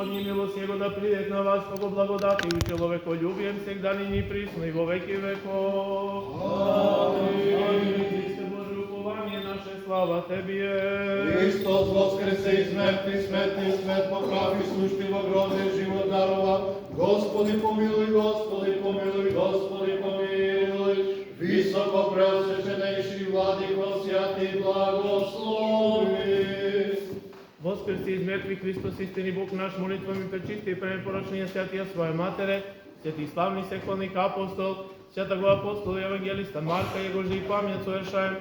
Господни милост Его да придет на вас, како благодати и человеколюбием всегда нині присно и во веки веков. Амин. Христе Боже, упование наше, слава Тебе. Христос воскресе из мертвых, смертный смерть поправ и сущий во гробе живот дарова. Господи помилуй, Господи помилуй, Господи помилуй. Високо преосвященейший Владико, святый благослови. Воскреси из мертвых Христос, истини Бог наш, молитвами пречисти и пренепорочния святия Своя Матере, святи славни секолник апостол, святого апостола и евангелиста Марка, Его же и память совершаем,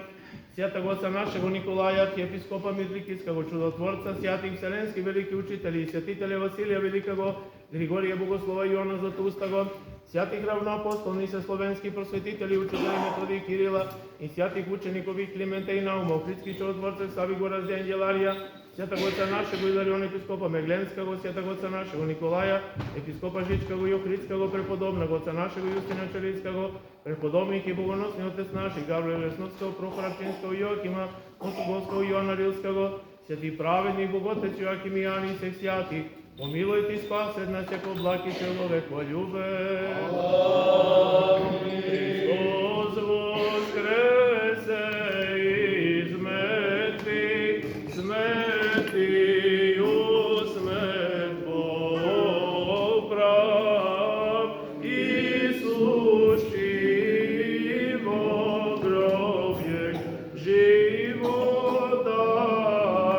святого отца нашего Николая, архиепископа Митрикийского чудотворца, святых вселенских великих учителей, святителя Василия Великого, Григория Богослова Иоанна Златоустого, святых равноапостолница словенских просветителей, учителей Методия Кирила и святых учеников и Климента и Наума, критских чудотворцев Сави Горазде Ангелария, святого отца нашего Илариона епископа Мегленского, святого отца нашего Николая, епископа Жичкого и Охридского, преподобного отца нашего Юстина Чарийского, преподобник и богоносный отец наших Гаврила Лесновского, Прохора Пчинского, Йоакима, Осуговского, Иоанна Рилского, святый праведник Боготец Йоаким и Иоанн и всех святых, помилуйте и спасет нас, яко благ и человеколюбец. Христос воскресе из мертвых, смертью смерть поправ, и сущий во гробе живот даровав.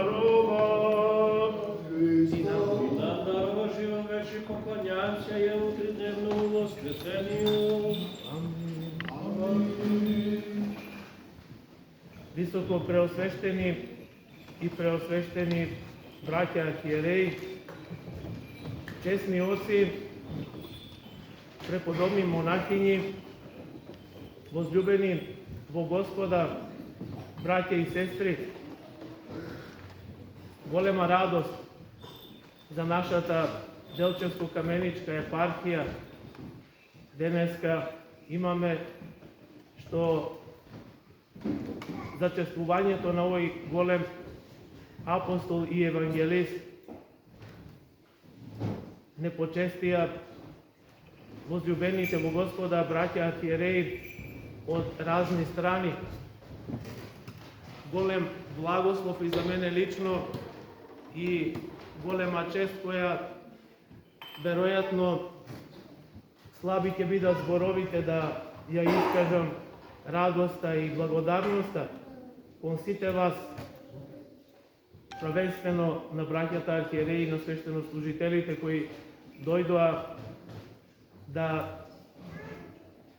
Поклоняемся Ему тридневному воскресению. Амин. Високо преосвещени и преосвещени браќа архиереи, честни оци, преподобни монахињи, возлюбени во Господа, браќа и сестри, голема радост за нашата Делчевско-каменичка епархија. Денеска имаме што зачествувањето на овој голем апостол и евангелист не почестија возлюбените во Господа браќа архиереи од разни страни. Голем благослов и за мене лично и голема чест која веројатно слаби ќе бидат зборовите да ја искажам радоста и благодарноста кон сите вас, првенствено на браќата архиереи и на свештенослужителите кои дојдоа да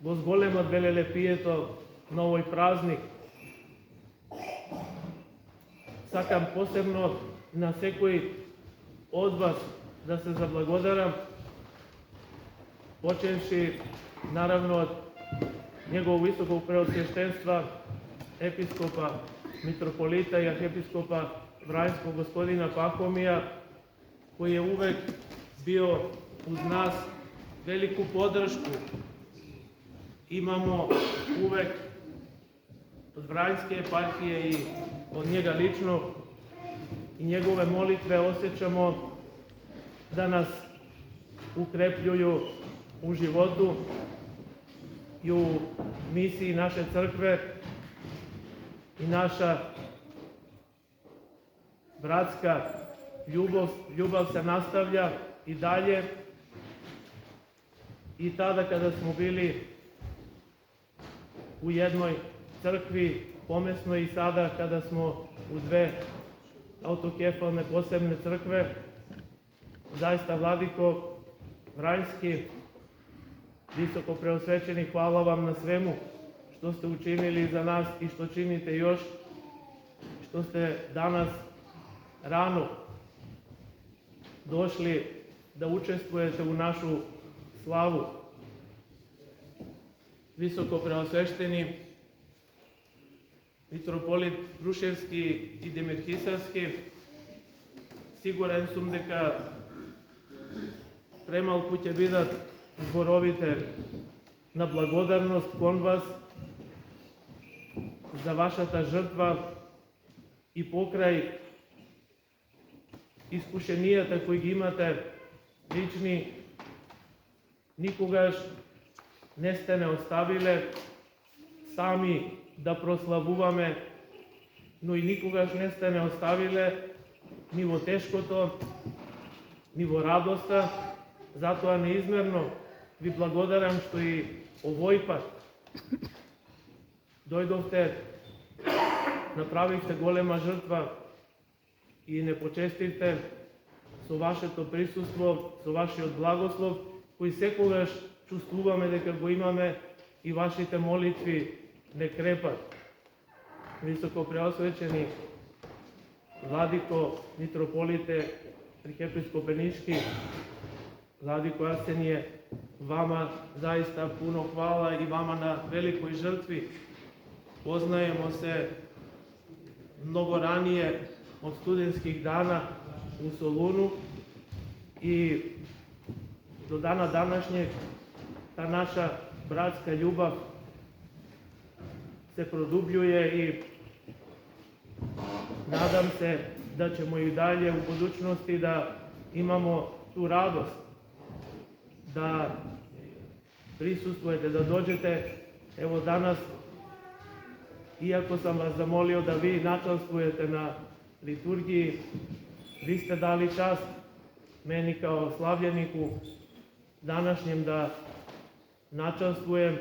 го зголемат велелепието на овој празник. Сакам посебно на секој од вас да се заблагодарам, почевши наравно од негово високо преосвещенство епископа митрополита и архиепископа Врањскog господина Пахомија, кој е увек био уз нас, велику поддршку имамо увек од Врањske епархije и од njega лично, и негове молитве осеќамо да нас укрепљују у животу и у мисии наше цркве, и наша братска љубов се наставља и далje. И тада када смо били у jednoj цркви помесно и сада када смо у две аутокефалне посебне цркве, заиста Владико Врањски, високо преосвечени, хвала вам на свему што сте учинили за нас и што чините још, што сте данас рано дошли да учествуете у нашу славу. Високо преосвещени митрополит Брушевски и Демирхисарски, сигурен сум дека премалку ќе бидат зборовите на благодарност кон вас за вашата жртва и покрај искушенијата кои ги имате лични, никогаш не сте не оставиле сами да прославуваме, но и никогаш не сте не оставиле ни во тешкото, ни во радоста. Затоа неизмерно ви благодарам што и овој пат дојдовте, направивте голема жртва и не почестивте со вашето присуство, со вашиот благослов, кој секогаш чувствуваме дека го имаме и вашите молитви не крепат. Високо преосвечени Владико митрополите архиепископ Бенишки, Владико Арсеније, вама заиста пуно хвала и вама на великој жртви. Познаемо се многу ранije од студентских дана у Солуну и до дана данашњег та наша братска љубав се продублјуе и надам се да ćemo и dalje u budućnosti da imamo tu radost, da prisustvujete, da dođete. Evo danas, iako sam vas zamolio da vi načastvujete na liturgiji, vi ste dali čast meni kao slavljeniku današnjem da načastvujem,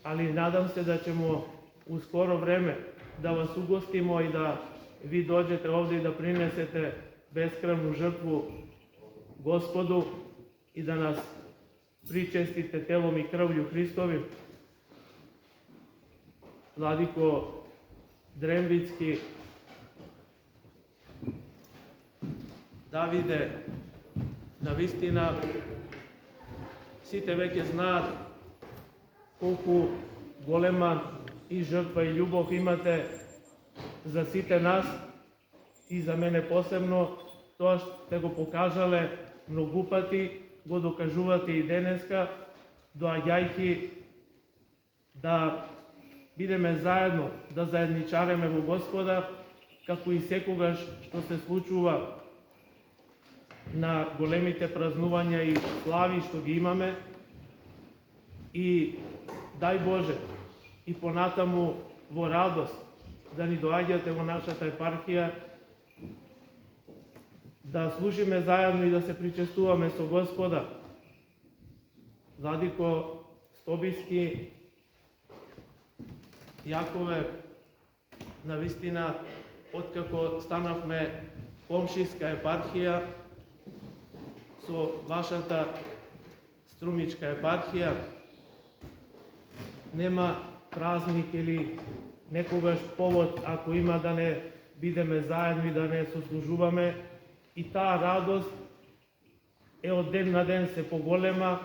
ali nadam se da ćemo u skoro vreme da vas ugostimo i da vi dođete ovdje i da prinesete beskrajnu žrtvu Gospodu i da nas pričestite telom i krvlju Hristovim. Vladiko Dremvicki, Davide, навистина сите веќе знаат колку голема и жртва и љубов имате за сите нас и за мене посебно. Тоа сте го покажале многу пати, го докажувате и денеска, доаѓајќи да бидеме заедно, да заедничареме во Господа, како и секогаш што се случува на големите празнувања и слави што ги имаме. И дај Боже, и понатаму во радост да ни доаѓате во нашата епархија, да служиме заедно и да се причестуваме со Господа. Владико Стобиски, Јакове, навистина, откако станавме комшиска епархија со вашата струмичка епархија, нема празник или некогаш повод, ако има, да не бидеме заедно и да не сослужуваме. И таа радост е од ден на ден се поголема,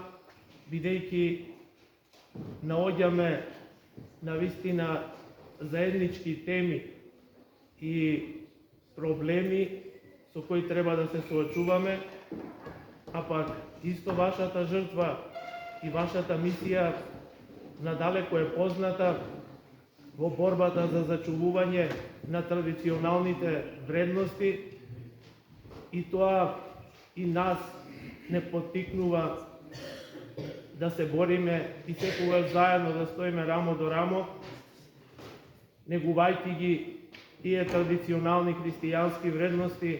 бидејќи наоѓаме навистина заеднички теми и проблеми со кои треба да се соочуваме, а пак исто вашата жртва и вашата мисија надалеку е позната во борбата за зачувување на традиционалните вредности, и тоа и нас не поттикнува да се бориме и секогаш заедно да стоиме рамо до рамо, негувајќи ги тие традиционални христијански вредности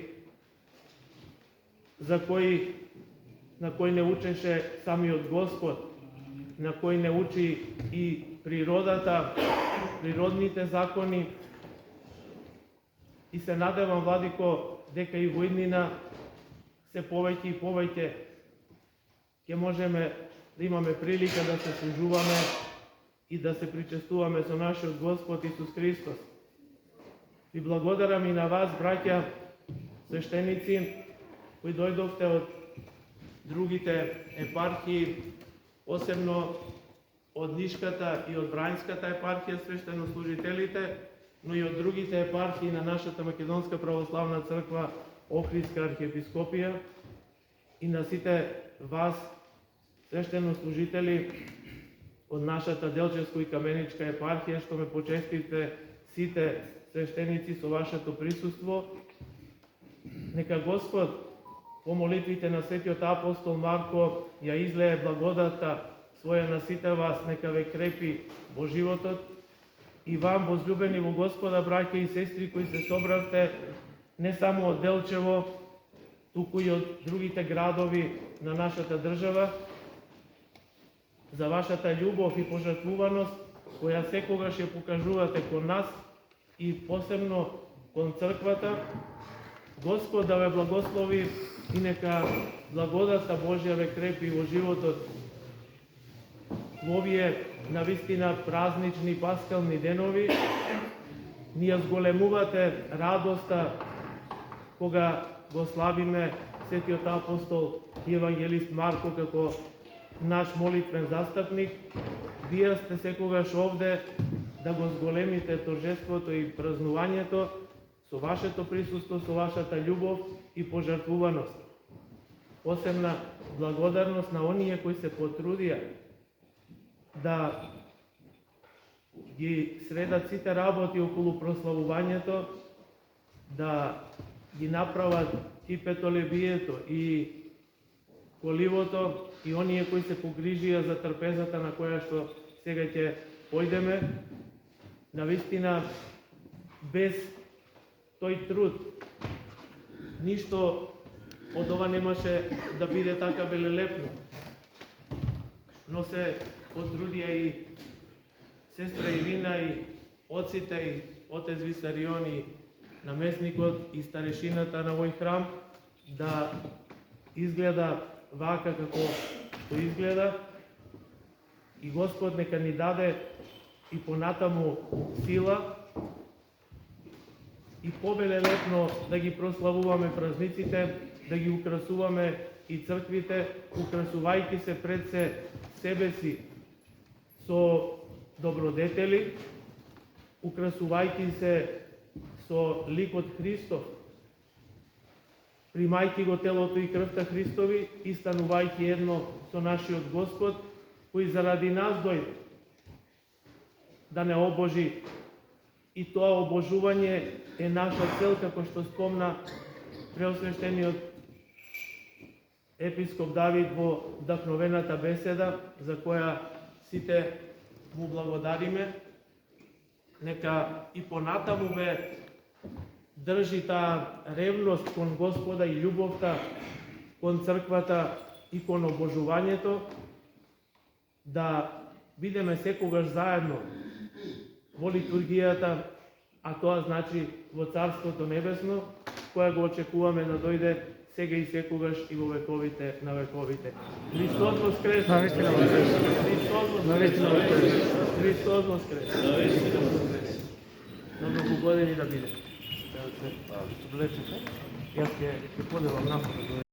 на кои не учеше самиот Господ, на кои не учи и природата, природните закони. И се надевам, Владико, дека и во иднина се повеќе и повеќе ќе можеме да имаме прилика да се служуваме и да се причестуваме со нашиот Господ Исус Христос. Ви благодарам и на вас, браќа свештеници, кои дојдовте од другите епархии, посебно од Нишката и од Врањската епархија, свештенослужителите, но и од другите епархии на нашата Македонска православна црква, Охридска архиепископија, и на сите вас, свештенослужители од нашата Делчевско и Каменичка епархија, што ме почестивте сите свештеници со вашето присуство. Нека Господ по молитвите на светиот апостол Марко ја излее благодата своја на сите вас, нека ве крепи во животот и вам, возлюбени во Господа, браќа и сестри, кои се собравте не само од Делчево, туку и од другите градови на нашата држава, за вашата љубов и пожртвуваност, која секогаш ја покажувате кон нас и посебно кон црквата. Господ да ве благослови и нека благодата Божја ве крепи во животот во овие навистина празнични паскални денови. Ни ја зголемувате радоста кога го славиме светиот апостол и евангелист Марко како наш молитвен застапник. Вие сте секогаш овде да го зголемите торжеството и празнувањето со вашето присуство, со вашата љубов и пожртвуваност. Посебна благодарност на оние кои се потрудија да ги средат сите работи околу прославувањето, да ги направат и петолебието, и коливото, и оние кои се погрижија за трпезата на која што сега ќе појдеме. Навистина, без тој труд, ништо од ова немаше да биде така велелепно. Но се потрудија и сестра Ирина, и отците, и отец Висарион, и наместникот, и старешината на овој храм да изгледа вака како што изгледа. И Господ нека ни даде и понатаму сила и повелелепно да ги прославуваме празниците, да ги украсуваме и црквите, украсувајќи се пред себе си со добродетели, украсувајќи се со ликот Христов, примајќи го телото и крвта Христови и станувајќи едно со нашиот Господ, кој заради нас дојде да не обожи. И тоа обожување е наша цел, како што спомна преосвештениот епископ Давид во вдахновената беседа, за која сите му благодариме. Нека и понатаму ве држи таа ревност кон Господа и љубовта кон црквата и кон обожувањето, да бидеме секогаш заедно во литургијата, а тоа значи во Царството Небесно, која го очекуваме да дојде сега и секогаш и во вековите на вековите. Христос воскресе! Христос воскресе! На многу години да биде. Јас ќе поделам напад.